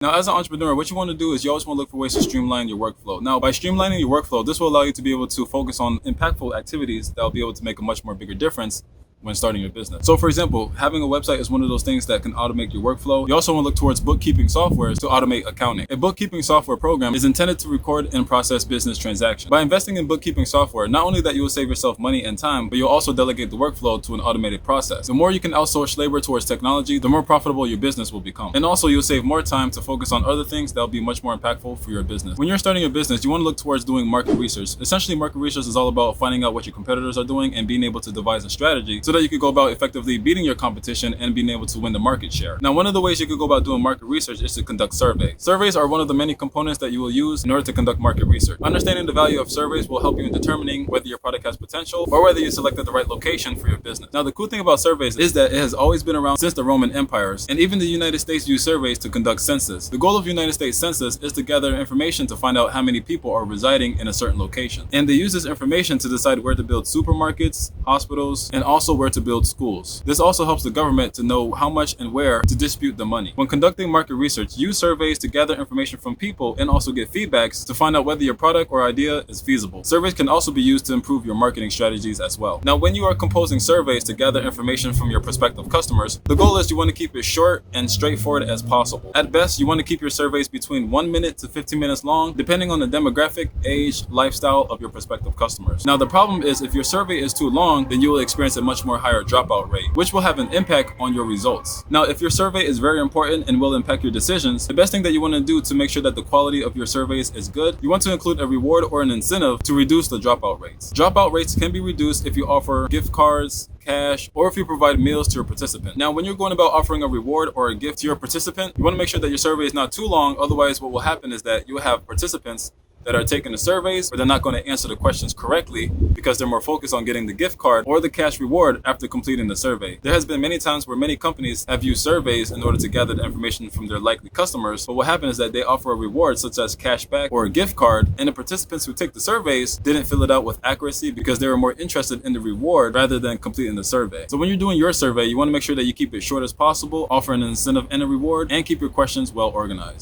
Now, as an entrepreneur, what you want to do is you always want to look for ways to streamline your workflow. Now, by streamlining your workflow, this will allow you to be able to focus on impactful activities that will be able to make a much more bigger difference when starting your business. So for example, having a website is one of those things that can automate your workflow. You also want to look towards bookkeeping software to automate accounting. A bookkeeping software program is intended to record and process business transactions. By investing in bookkeeping software, not only that you will save yourself money and time, but you'll also delegate the workflow to an automated process. The more you can outsource labor towards technology, the more profitable your business will become. And also you'll save more time to focus on other things that will be much more impactful for your business. When you're starting a business, you want to look towards doing market research. Essentially, market research is all about finding out what your competitors are doing and being able to devise a strategy so that you can go about effectively beating your competition and being able to win the market share. Now, one of the ways you could go about doing market research is to conduct surveys. Surveys are one of the many components that you will use in order to conduct market research. Understanding the value of surveys will help you in determining whether your product has potential or whether you selected the right location for your business. Now, the cool thing about surveys is that it has always been around since the Roman empires, and even the United States used surveys to conduct census. The goal of United States Census is to gather information to find out how many people are residing in a certain location. And they use this information to decide where to build supermarkets, hospitals, and also where to build schools. This also helps the government to know how much and where to distribute the money. When conducting market research, use surveys to gather information from people and also get feedbacks to find out whether your product or idea is feasible. Surveys can also be used to improve your marketing strategies as well. Now, when you are composing surveys to gather information from your prospective customers, the goal is you want to keep it short and straightforward as possible. At best, you want to keep your surveys between 1 minute to 15 minutes long, depending on the demographic, age, lifestyle of your prospective customers. Now, the problem is if your survey is too long, then you will experience a much more higher dropout rate, which will have an impact on your results. Now, if your survey is very important and will impact your decisions, the best thing that you want to do to make sure that the quality of your surveys is good, you want to include a reward or an incentive to reduce the dropout rates. Dropout rates can be reduced if you offer gift cards, cash, or if you provide meals to your participant. Now, when you're going about offering a reward or a gift to your participant, you want to make sure that your survey is not too long. Otherwise, what will happen is that you will have participants that are taking the surveys, but they're not going to answer the questions correctly because they're more focused on getting the gift card or the cash reward after completing the survey. There has been many times where many companies have used surveys in order to gather the information from their likely customers, but what happens is that they offer a reward such as cash back or a gift card, and the participants who take the surveys didn't fill it out with accuracy because they were more interested in the reward rather than completing the survey. So when you're doing your survey, you want to make sure that you keep it short as possible, offer an incentive and a reward, and keep your questions well organized.